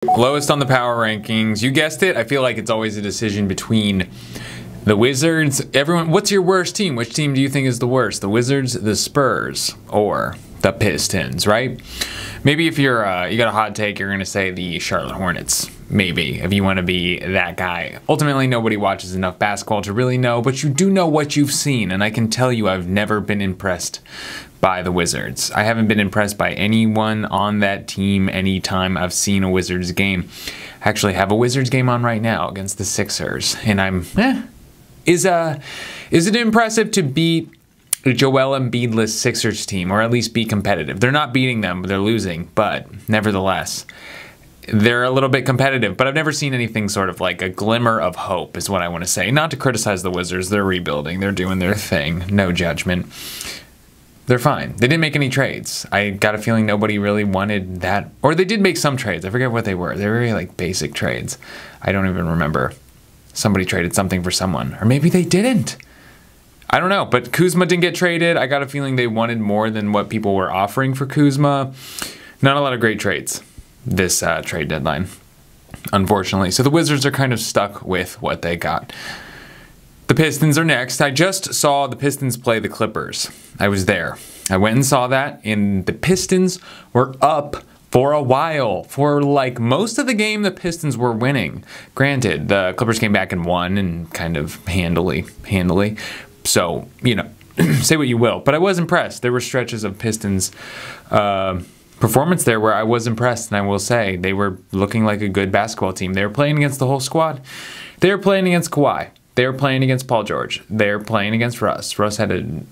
Lowest on the power rankings. You guessed it. I feel like it's always a decision between the Wizards. Everyone, what's your worst team? Which team do you think is the worst? The Wizards, the Spurs, or the Pistons, right? Maybe if you're you got a hot take, you're going to say the Charlotte Hornets. Maybe, if you want to be that guy. Ultimately, nobody watches enough basketball to really know, but you do know what you've seen, and I can tell you I've never been impressed by the Wizards. I haven't been impressed by anyone on that team anytime I've seen a Wizards game. I actually have a Wizards game on right now against the Sixers, and I'm, Is it impressive to beat a Joel Embiid-less Sixers team, or at least be competitive? They're not beating them, they're losing, but nevertheless, they're a little bit competitive, but I've never seen anything sort of like a glimmer of hope is what I want to say. Not to criticize the Wizards, they're rebuilding, they're doing their thing, no judgment. They're fine. They didn't make any trades. I got a feeling nobody really wanted that. Or they did make some trades. I forget what they were. They were very like basic trades. I don't even remember. Somebody traded something for someone. Or maybe they didn't. I don't know. But Kuzma didn't get traded. I got a feeling they wanted more than what people were offering for Kuzma. Not a lot of great trades this trade deadline, unfortunately. So the Wizards are kind of stuck with what they got. The Pistons are next. I just saw the Pistons play the Clippers. I was there. I went and saw that, and the Pistons were up for a while. For like most of the game, the Pistons were winning. Granted, the Clippers came back and won, and kind of handily. So, you know, say what you will. But I was impressed. There were stretches of Pistons performance there where I was impressed, and I will say they were looking like a good basketball team. They were playing against the whole squad. They were playing against Kawhi. They were playing against Paul George. They're playing against Russ. Russ had a...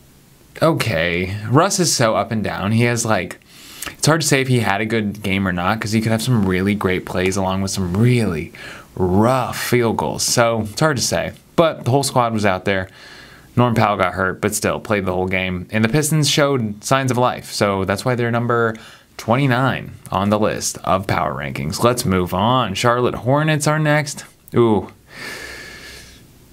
Okay. Russ is so up and down. He has like... It's hard to say if he had a good game or not, because he could have some really great plays along with some really rough field goals. So it's hard to say. But the whole squad was out there. Norm Powell got hurt, but still played the whole game. And the Pistons showed signs of life. So that's why they're number 29 on the list of power rankings. Let's move on. Charlotte Hornets are next. Ooh.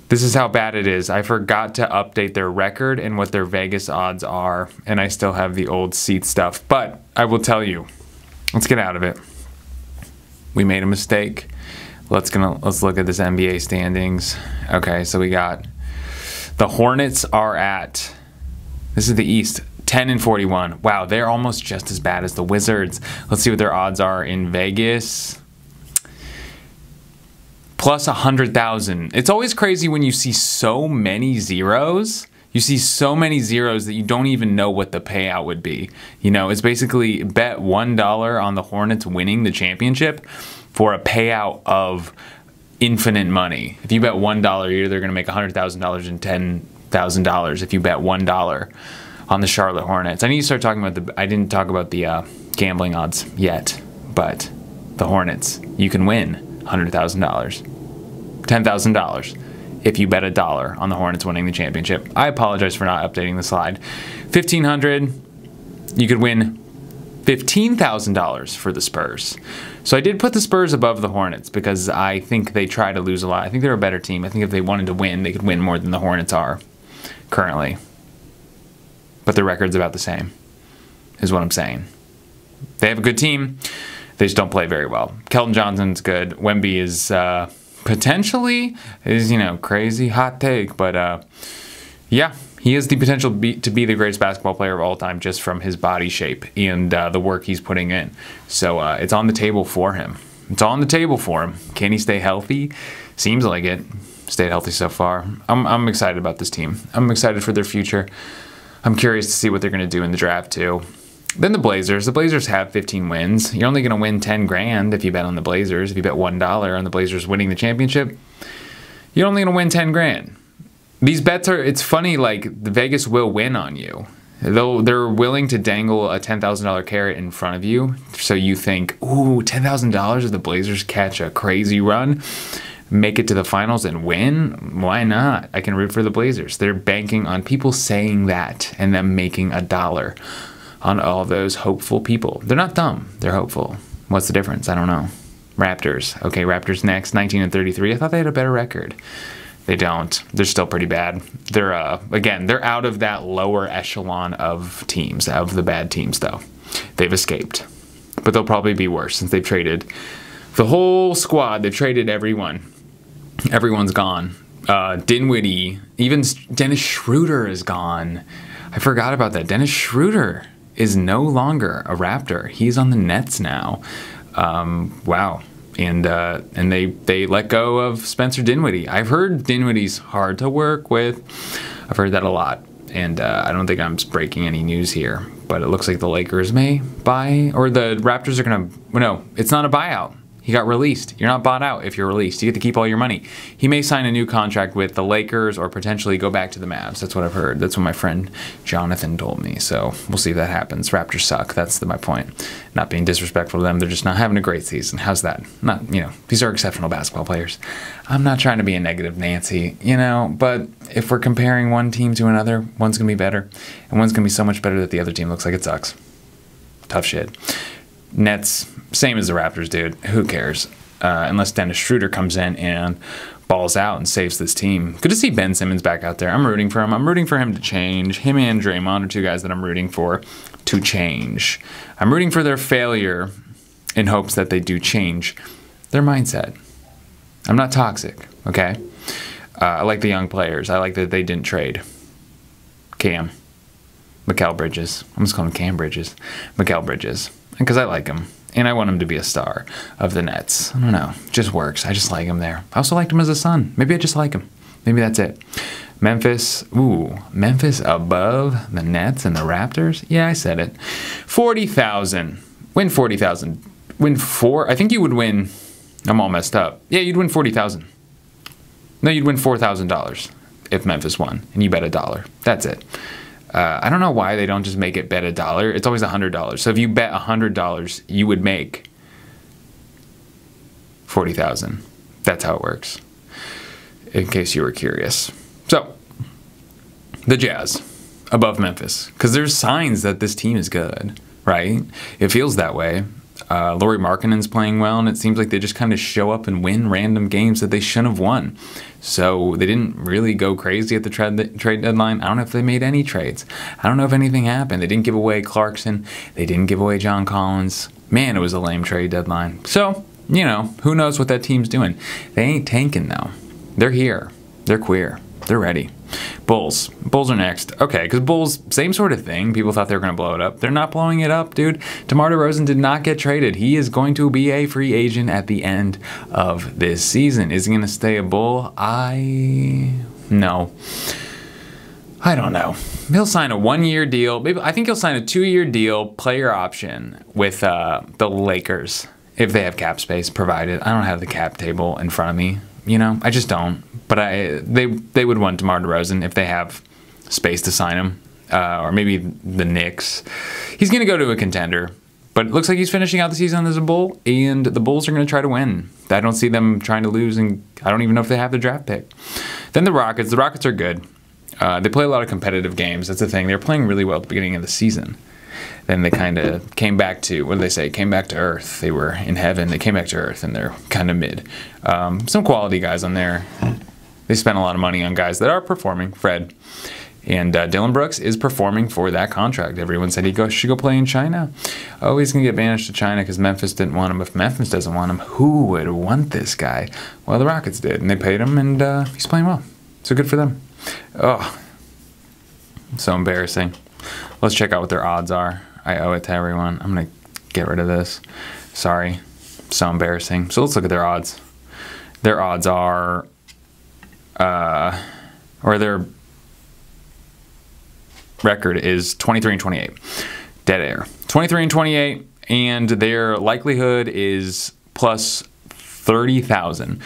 This is how bad it is. I forgot to update their record and what their Vegas odds are, and I still have the old seat stuff. But I will tell you, let's get out of it. We made a mistake. Let's look at this NBA standings. Okay, so we got the Hornets are at, this is the East, 10-41. Wow, they're almost just as bad as the Wizards. Let's see what their odds are in Vegas. Plus 100,000. It's always crazy when you see so many zeros. You see so many zeros that you don't even know what the payout would be. You know, it's basically bet $1 on the Hornets winning the championship for a payout of infinite money. If you bet $1, you're either going to make $100,000 and $10,000 if you bet $1 on the Charlotte Hornets. I need to start talking about I didn't talk about the gambling odds yet, but the Hornets, you can win $100,000. $10,000 if you bet $1 on the Hornets winning the championship. I apologize for not updating the slide. $1,500, you could win $15,000 for the Spurs. So I did put the Spurs above the Hornets because I think they try to lose a lot. I think they're a better team. I think if they wanted to win, they could win more than the Hornets are currently. But their record's about the same, is what I'm saying. They have a good team. They just don't play very well. Keldon Johnson's good. Wemby is potentially, you know, crazy hot take, but yeah, he has the potential to be the greatest basketball player of all time just from his body shape and the work he's putting in. So it's on the table for him. It's on the table for him. Can he stay healthy? Seems like it. Stayed healthy so far. I'm excited about this team. I'm excited for their future. I'm curious to see what they're going to do in the draft too. Then the Blazers. The Blazers have 15 wins. You're only going to win 10 grand if you bet on the Blazers. If you bet $1 on the Blazers winning the championship, you're only going to win 10 grand. These bets are, it's funny, like the Vegas will win on you. They're willing to dangle a $10,000 carrot in front of you. So you think, ooh, $10,000 if the Blazers catch a crazy run, make it to the finals and win? Why not? I can root for the Blazers. They're banking on people saying that and them making $1 on all those hopeful people. They're not dumb. They're hopeful. What's the difference? I don't know. Raptors. Okay, Raptors next, 19-33. I thought they had a better record. They don't. They're still pretty bad. They're, again, they're out of that lower echelon of teams, of the bad teams, though. They've escaped. But they'll probably be worse since they've traded The whole squad, they've traded everyone. Everyone's gone. Dinwiddie, even Dennis Schroeder is gone. I forgot about that. Dennis Schroeder is no longer a Raptor. He's on the Nets now. Wow. And they let go of Spencer Dinwiddie. I've heard Dinwiddie's hard to work with. I've heard that a lot. And I don't think I'm breaking any news here. But it looks like the Lakers may buy, or the Raptors are going to, well, no, it's not a buyout. He got released. You're not bought out if you're released. You get to keep all your money. He may sign a new contract with the Lakers or potentially go back to the Mavs. That's what I've heard. That's what my friend Jonathan told me. So we'll see if that happens. Raptors suck. That's my point. Not being disrespectful to them. They're just not having a great season. How's that? Not, these are exceptional basketball players. I'm not trying to be a negative Nancy, but if we're comparing one team to another, one's going to be better, and one's going to be so much better that the other team looks like it sucks. Tough shit. Nets, same as the Raptors, dude. Who cares? Unless Dennis Schroeder comes in and balls out and saves this team. Good to see Ben Simmons back out there. I'm rooting for him. I'm rooting for him to change. Him and Draymond are two guys that I'm rooting for to change. I'm rooting for their failure in hopes that they do change their mindset. I'm not toxic, okay? I like the young players. I like that they didn't trade. Mikal Bridges. I'm just calling him Cam Bridges. Mikal Bridges. Because I like him. And I want him to be a star of the Nets. I don't know. It just works. I just like him there. I also liked him as a son. Maybe I just like him. Maybe that's it. Memphis. Ooh. Memphis above the Nets and the Raptors? Yeah, I said it. 40,000. Win 40,000. Win 4. I think you would win. I'm all messed up. Yeah, you'd win 40,000. No, you'd win $4,000 if Memphis won. And you bet $1. That's it. I don't know why they don't just make it bet $1. It's always $100. So if you bet $100, you would make 40,000. That's how it works. In case you were curious. So the Jazz above Memphis, because there's signs that this team is good, right? It feels that way. Lauri Markkanen's playing well, and it seems like they just kind of show up and win random games that they shouldn't have won. So they didn't really go crazy at the trade deadline. I don't know if they made any trades. I don't know if anything happened. They didn't give away Clarkson. They didn't give away John Collins. Man, it was a lame trade deadline. So, who knows what that team's doing. They ain't tanking, though. They're here. They're queer. They're ready. Bulls. Bulls are next. Okay, because Bulls, same sort of thing. People thought they were going to blow it up. They're not blowing it up, dude. DeMar DeRozan did not get traded. He is going to be a free agent at the end of this season. Is he going to stay a Bull? No. I don't know. He'll sign a 1-year deal. Maybe I think he'll sign a 2-year deal, player option, with the Lakers if they have cap space provided. I don't have the cap table in front of me. I just don't. But they would want DeMar DeRozan if they have space to sign him. Or maybe the Knicks. He's going to go to a contender. But it looks like he's finishing out the season as a Bull. And the Bulls are going to try to win. I don't see them trying to lose. And I don't even know if they have the draft pick. Then the Rockets. The Rockets are good. They play a lot of competitive games. That's the thing. They were playing really well at the beginning of the season. Then they kind of came back to, what do they say? Came back to earth. They were in heaven. They came back to earth, and they're kind of mid. Some quality guys on there. They spent a lot of money on guys that are performing. Fred. And Dylan Brooks is performing for that contract. Everyone said he should go play in China. Oh, he's going to get banished to China because Memphis didn't want him. If Memphis doesn't want him, who would want this guy? Well, the Rockets did, and they paid him, and he's playing well. So good for them. Oh, so embarrassing. Let's check out what their odds are. I owe it to everyone. I'm going to get rid of this. Sorry. So embarrassing. So let's look at their odds. Their odds are, or their record is 23-28. Dead air. 23-28, and their likelihood is plus 30,000.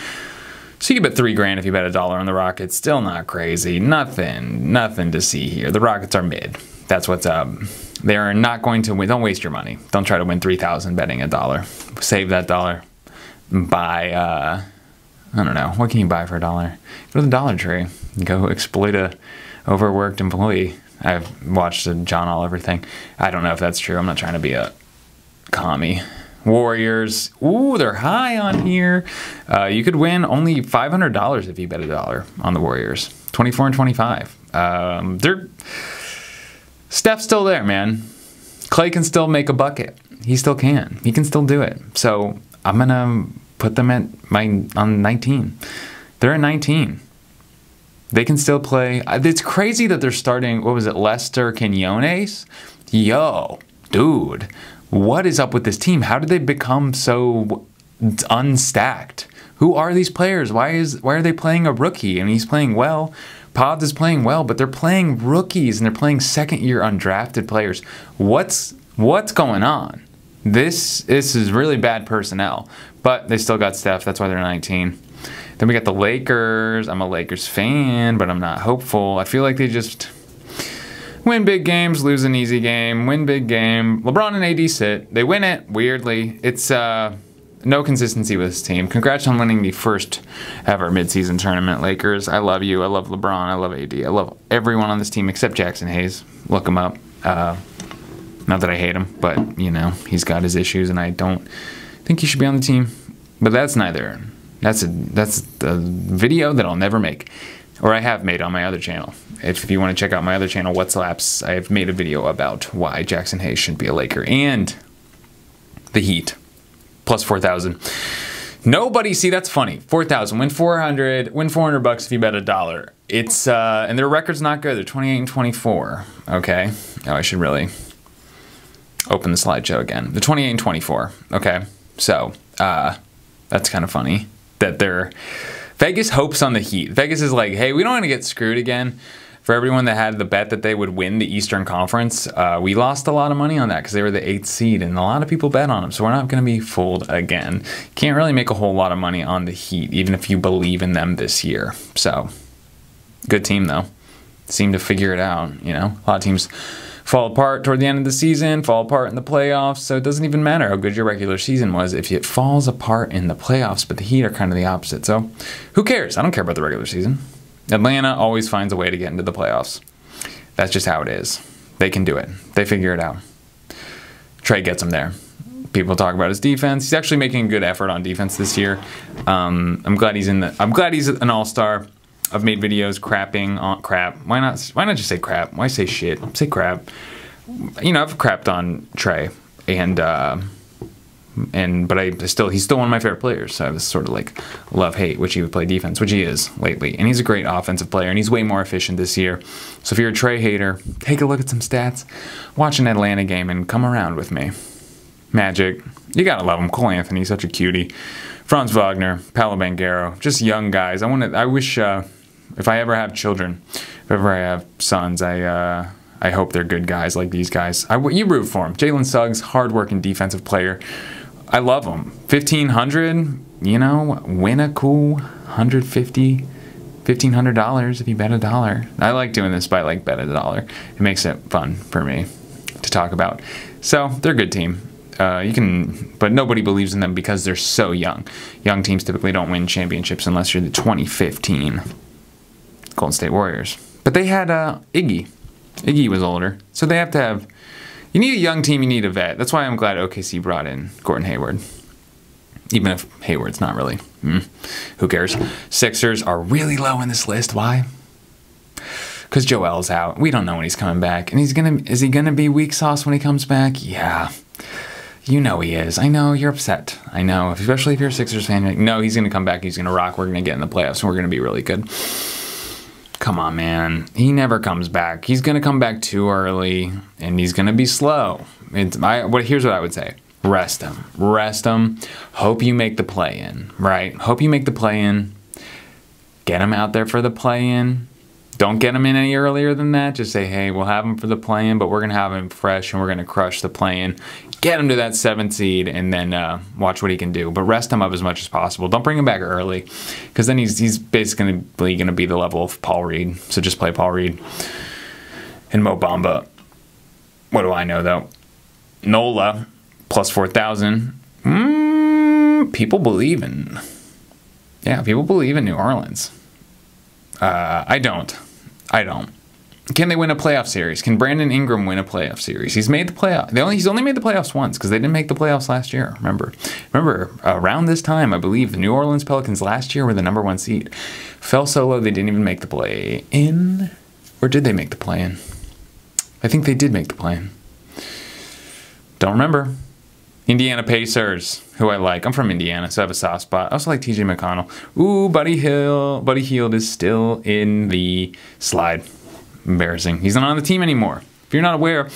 So you can bet $3,000 if you bet $1 on the Rockets. Still not crazy. Nothing to see here. The Rockets are mid. That's what's up. They are not going to win. Don't waste your money. Don't try to win $3,000 betting $1. Save that $1. Buy, I don't know. What can you buy for $1? Go to the Dollar Tree. Go exploit a overworked employee. I've watched the John Oliver thing. I don't know if that's true. I'm not trying to be a commie. Warriors. Ooh, they're high on here. You could win only $500 if you bet $1 on the Warriors. 24-25. They're Steph's still there, man. Clay can still make a bucket. He still can. He can still do it. So I'm gonna put them on 19. They're at 19. They can still play. It's crazy that they're starting, what was it, Lester Quinones? Yo, dude, what is up with this team? How did they become so unstacked? Who are these players? Why are they playing a rookie? And he's playing well. Pods is playing well, but they're playing rookies and they're playing second-year undrafted players. What's going on? This is really bad personnel, but they still got Steph. That's why they're 19. Then we got the Lakers. I'm a Lakers fan, but I'm not hopeful. I feel like they just win big games, lose an easy game, win big game. LeBron and AD sit. They win it, weirdly. It's no consistency with this team. Congrats on winning the first ever midseason tournament, Lakers. I love you. I love LeBron. I love AD. I love everyone on this team except Jackson Hayes. Look him up. Not that I hate him, but, you know, he's got his issues, and I don't think he should be on the team. But that's neither. That's a video that I'll never make, or I have made on my other channel. If you want to check out my other channel, What Slaps, I have made a video about why Jackson Hayes shouldn't be a Laker, and the Heat. Plus 4,000. Nobody, see, that's funny. 4,000, win 400, win $400 if you bet $1. It's, and their record's not good. They're 28-24, okay? Oh, I should really open the slideshow again. They're 28-24, okay? So, that's kind of funny that they're, Vegas hopes on the Heat. Vegas is like, hey, we don't want to get screwed again. For everyone that had the bet that they would win the Eastern Conference, we lost a lot of money on that because they were the 8th seed, and a lot of people bet on them, so we're not going to be fooled again. Can't really make a whole lot of money on the Heat, even if you believe in them this year. So, good team, though. Seem to figure it out, you know? A lot of teams fall apart toward the end of the season, fall apart in the playoffs, so it doesn't even matter how good your regular season was if it falls apart in the playoffs, but the Heat are kind of the opposite, so who cares? I don't care about the regular season. Atlanta always finds a way to get into the playoffs. That's just how it is. They can do it. They figure it out. Trae gets them there. People talk about his defense. He's actually making a good effort on defense this year. I'm glad he's an all-star. I've made videos crapping on crap. Why not just say crap? Why say shit? Say crap. You know, I've crapped on Trae, but he's still one of my favorite players. So I was sort of like love-hate, which he would play defense, which he is lately. And he's a great offensive player, and he's way more efficient this year. So if you're a Trae hater, take a look at some stats, watch an Atlanta game, and come around with me. Magic, you gotta love him. Cole Anthony, such a cutie. Franz Wagner, Paolo Banchero, just young guys. I wish if I ever have children, if ever I have sons, I hope they're good guys like these guys. You root for them. Jaylen Suggs, hard-working defensive player. I love him. 1,500, you know, win a cool $150, if you bet $1. I like doing this, but I like bet $1. It makes it fun for me to talk about. So they're a good team. But nobody believes in them because they're so young. Young teams typically don't win championships unless you're the 2015 Golden State Warriors. But they had Iggy. Iggy was older, so they have to have. You need a young team, you need a vet. That's why I'm glad OKC brought in Gordon Hayward. Even if Hayward's not really. Who cares? Sixers are really low in this list. Why? Because Joel's out. We don't know when he's coming back. And is he gonna be weak sauce when he comes back? Yeah. You know he is. I know, you're upset. I know, especially if you're a Sixers fan. You're like, no, he's gonna come back, he's gonna rock, we're gonna get in the playoffs, and we're gonna be really good. Come on, man. He never comes back. He's going to come back too early, and he's going to be slow. Here's what I would say. Rest him. Rest him. Hope you make the play-in, right? Hope you make the play-in. Get him out there for the play-in. Don't get him in any earlier than that. Just say, hey, we'll have him for the play-in, but we're going to have him fresh, and we're going to crush the play-in. Get him to that 7th seed, and then watch what he can do. But rest him up as much as possible. Don't bring him back early, because then he's basically going to be the level of Paul Reed. So just play Paul Reed and Mo Bamba. What do I know, though? Nola, plus 4,000. People believe in... Yeah, people believe in New Orleans. I don't. Can they win a playoff series? Can Brandon Ingram win a playoff series? He's made the playoff. He's only made the playoffs once because they didn't make the playoffs last year. Remember, around this time, I believe the New Orleans Pelicans last year were the #1 seed. Fell so low they didn't even make the play-in. Or did they make the play-in? I think they did make the play-in. Don't remember. Indiana Pacers, who I like. I'm from Indiana, so I have a soft spot. I also like TJ McConnell. Ooh, Buddy Hield is still in the slide. Embarrassing. He's not on the team anymore. If you're not aware,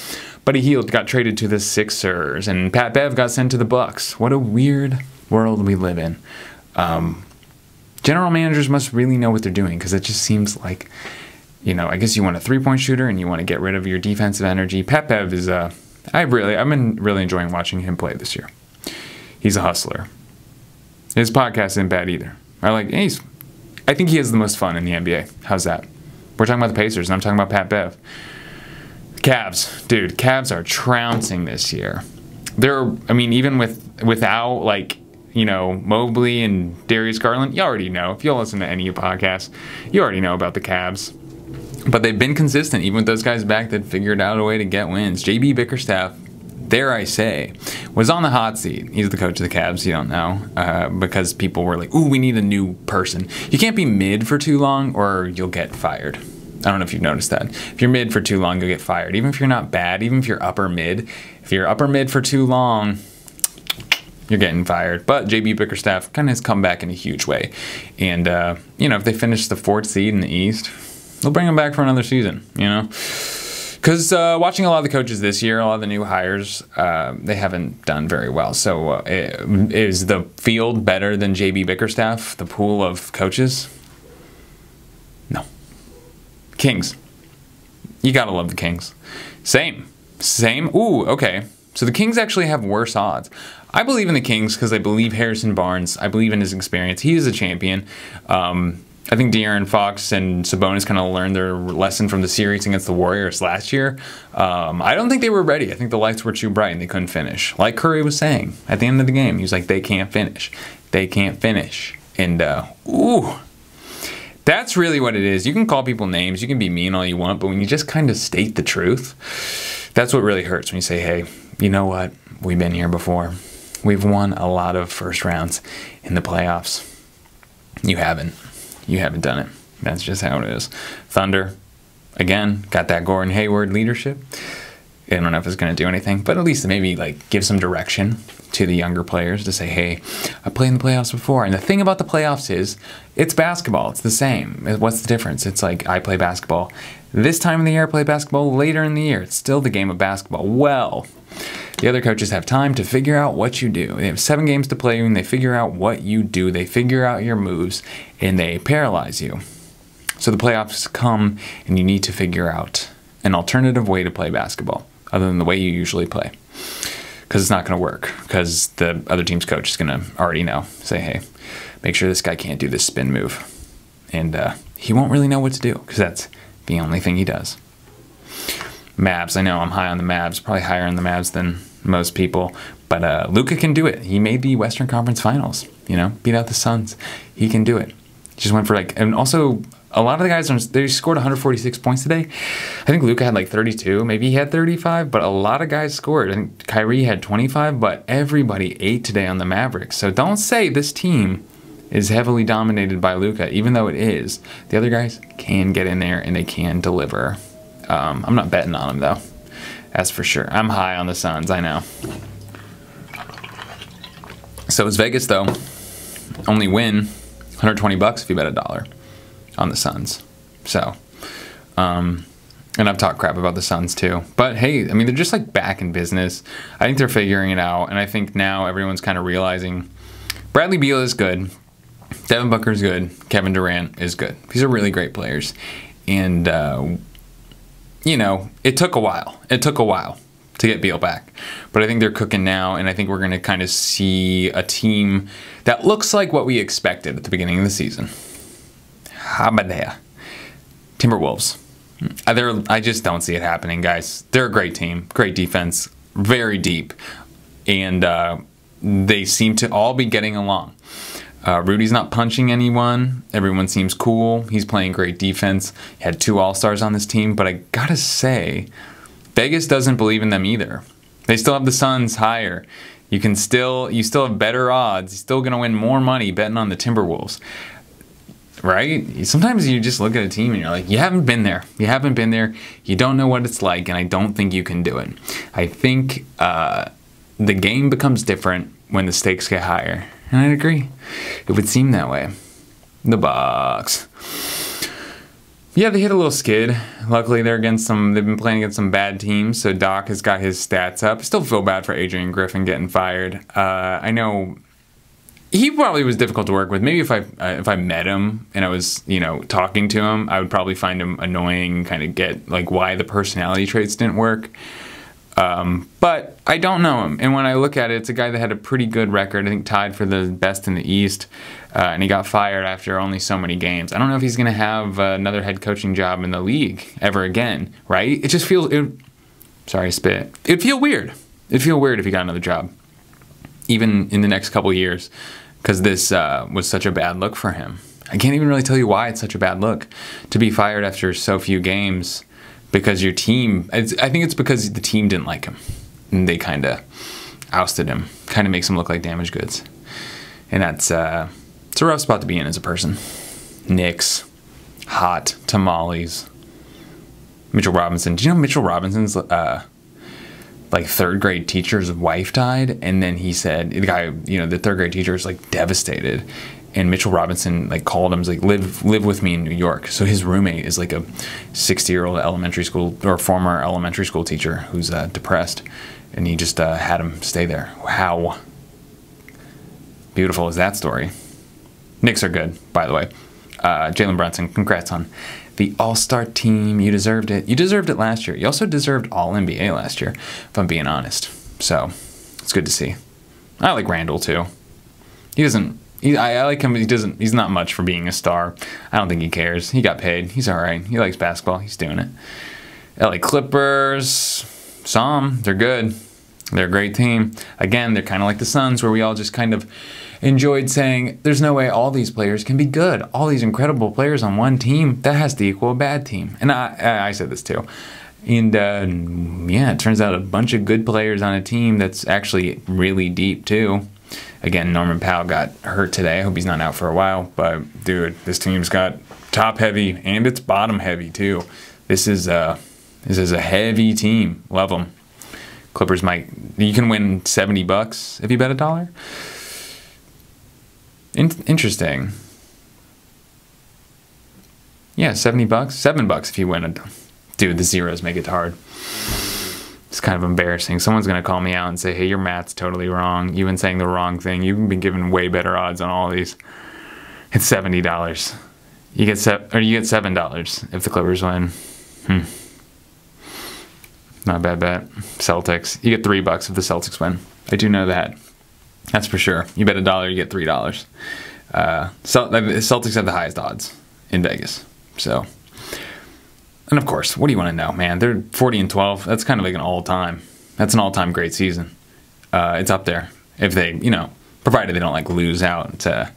Buddy Hield got traded to the Sixers, and Pat Bev got sent to the Bucks. What a weird world we live in. General managers must really know what they're doing, because it just seems like, you know, I guess you want a three-point shooter and you want to get rid of your defensive energy. Pat Bev is I've been really enjoying watching him play this year. He's a hustler. His podcast isn't bad either. I think he has the most fun in the NBA. How's that? We're talking about the Pacers, and I'm talking about Pat Bev. Cavs, dude. Cavs are trouncing this year. Even without, like, you know, Mobley and Darius Garland, you already know. If you'll listen to any of your podcasts, you already know about the Cavs. But they've been consistent. Even with those guys back, they've figured out a way to get wins. JB Bickerstaff, dare I say, was on the hot seat. He's the coach of the Cavs, you don't know, because people were like, ooh, we need a new person. You can't be mid for too long or you'll get fired. I don't know if you've noticed that. If you're mid for too long, you'll get fired. Even if you're not bad, even if you're upper mid. If you're upper mid for too long, you're getting fired. But JB Bickerstaff kind of has come back in a huge way. And, you know, if they finish the 4th seed in the East, they'll bring him back for another season, you know? Because watching a lot of the coaches this year, a lot of the new hires, they haven't done very well. So is the field better than JB Bickerstaff, the pool of coaches? No. Kings. You got to love the Kings. Same. Ooh, okay. So the Kings actually have worse odds. I believe in the Kings because I believe Harrison Barnes. I believe in his experience. He is a champion. I think De'Aaron Fox and Sabonis kind of learned their lesson from the series against the Warriors last year. I don't think they were ready. I think the lights were too bright and they couldn't finish. Like Curry was saying at the end of the game, he was like, they can't finish. They can't finish. And, ooh, that's really what it is. You can call people names. You can be mean all you want. But when you just kind of state the truth, that's what really hurts when you say, hey, you know what? We've been here before. We've won a lot of first rounds in the playoffs. You haven't. You haven't done it. That's just how it is. Thunder, again, got that Gordon Hayward leadership. I don't know if it's going to do anything, but at least maybe like give some direction to the younger players to say, hey, I played in the playoffs before. And the thing about the playoffs is it's basketball. It's the same. What's the difference? It's like I play basketball this time of the year, I play basketball later in the year. It's still the game of basketball. Well, the other coaches have time to figure out what you do. They have 7 games to play and they figure out what you do. They figure out your moves and they paralyze you. So the playoffs come and you need to figure out an alternative way to play basketball other than the way you usually play. Because it's not going to work. Because the other team's coach is going to already know. Say, hey, make sure this guy can't do this spin move. And he won't really know what to do because that's the only thing he does. Mavs, I know I'm high on the Mavs, probably higher on the Mavs than most people, but Luka can do it. He made the Western Conference Finals, you know, beat out the Suns. He can do it. He just went for and also a lot of the guys, they scored 146 points today. I think Luka had like 32, maybe he had 35, but a lot of guys scored. I think Kyrie had 25, but everybody ate today on the Mavericks. So don't say this team is heavily dominated by Luka, even though it is. The other guys can get in there and they can deliver. I'm not betting on them though. That's for sure. I'm high on the Suns, I know. So is Vegas though. Only win $120 if you bet $1 on the Suns. So, and I've talked crap about the Suns too. But hey, I mean, they're just like back in business. I think they're figuring it out. And I think now everyone's kind of realizing Bradley Beal is good. Devin Booker is good. Kevin Durant is good. These are really great players. And, you know, it took a while. It took a while to get Beal back. But I think they're cooking now, and I think we're going to kind of see a team that looks like what we expected at the beginning of the season. How about that? Timberwolves. I just don't see it happening, guys. They're a great team. Great defense. Very deep. And they seem to all be getting along. Rudy's not punching anyone. Everyone seems cool. He's playing great defense. He had 2 All-Stars on this team. But I gotta say, Vegas doesn't believe in them either. They still have the Suns higher. You still have better odds. You're still gonna win more money betting on the Timberwolves. Right? Sometimes you just look at a team and you're like, you haven't been there. You haven't been there. You don't know what it's like, and I don't think you can do it. I think the game becomes different when the stakes get higher. And I'd agree. It would seem that way. The Bucks. Yeah, they hit a little skid. Luckily, they've been playing against some bad teams, so Doc has got his stats up. I still feel bad for Adrian Griffin getting fired. I know he probably was difficult to work with. Maybe if I met him and I was, talking to him, I would probably find him annoying, kind of get like why the personality traits didn't work. But I don't know him, and when I look at it, it's a guy that had a pretty good record, I think tied for the best in the East, and he got fired after only so many games. I don't know if he's going to have another head coaching job in the league ever again, right? It just feels, sorry, spit. It'd feel weird. It'd feel weird if he got another job, even in the next couple of years, because this was such a bad look for him. I can't even really tell you why it's such a bad look to be fired after so few games. Because your team, I think it's because the team didn't like him. And they kind of ousted him. Kind of makes him look like damaged goods. And it's a rough spot to be in as a person. Knicks, hot tamales. Mitchell Robinson. Do you know Mitchell Robinson's like third grade teacher's wife died? And then he said, the guy, the third grade teacher is like devastated. And Mitchell Robinson like called him, like, live with me in New York. So his roommate is like a 60-year-old elementary school or former elementary school teacher who's depressed, and he just had him stay there. How beautiful is that story? Knicks are good, by the way. Jaylen Brunson, congrats on the All-Star team. You deserved it. You deserved it last year. You also deserved All-NBA last year, if I'm being honest. So it's good to see. I like Randall too. I like him. He's not much for being a star. I don't think he cares. He got paid. He's all right. He likes basketball. He's doing it. LA Clippers. They're good. They're a great team. Again, they're kind of like the Suns, where we all just kind of enjoyed saying, there's no way all these players can be good. All these incredible players on one team, that has to equal a bad team. And I said this too. And yeah, it turns out a bunch of good players on a team that's actually really deep too. Again, Norman Powell got hurt today. I hope he's not out for a while. But, dude, this team's got top heavy and it's bottom heavy, too. This is a heavy team. Love them. Clippers you can win $70 if you bet $1. Interesting. Yeah, $70. $7 if you win Dude, the zeros make it hard. It's kind of embarrassing. Someone's going to call me out and say, hey, your math's totally wrong. You've been saying the wrong thing. You've been given way better odds on all these. It's $70. You get $7 if the Clippers win. Not a bad bet. Celtics. You get $3 if the Celtics win. I do know that. That's for sure. You bet $1, you get $3. The Celtics have the highest odds in Vegas. So... And of course, what do you want to know, man? They're 40-12. That's kind of like an all-time. That's an all-time great season. It's up there. If they, provided they don't like lose out. It's a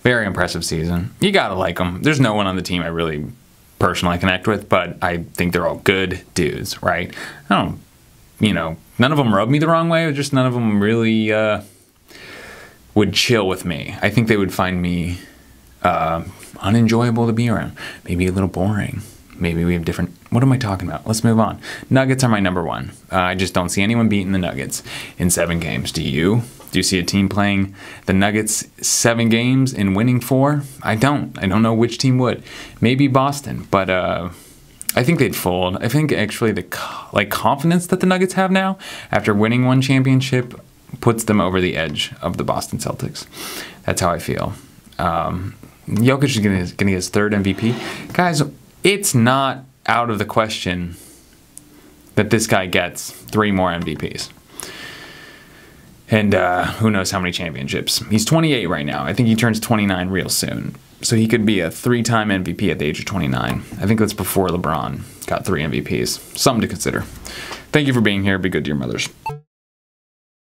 very impressive season. You gotta like them. There's no one on the team I really personally connect with, but I think they're all good dudes, right? None of them rub me the wrong way. Just none of them really would chill with me. I think they would find me unenjoyable to be around. Maybe a little boring. Maybe we have different... What am I talking about? Let's move on. Nuggets are my number one. I just don't see anyone beating the Nuggets in 7 games. Do you? Do you see a team playing the Nuggets 7 games and winning 4? I don't. I don't know which team would. Maybe Boston, but I think they'd fold. I think actually the confidence that the Nuggets have now after winning 1 championship puts them over the edge of the Boston Celtics. That's how I feel. Jokic is going to get his 3rd MVP. Guys... It's not out of the question that this guy gets 3 more MVPs. And who knows how many championships. He's 28 right now. I think he turns 29 real soon. So he could be a 3-time MVP at the age of 29. I think that's before LeBron got 3 MVPs. Something to consider. Thank you for being here. Be good to your mothers.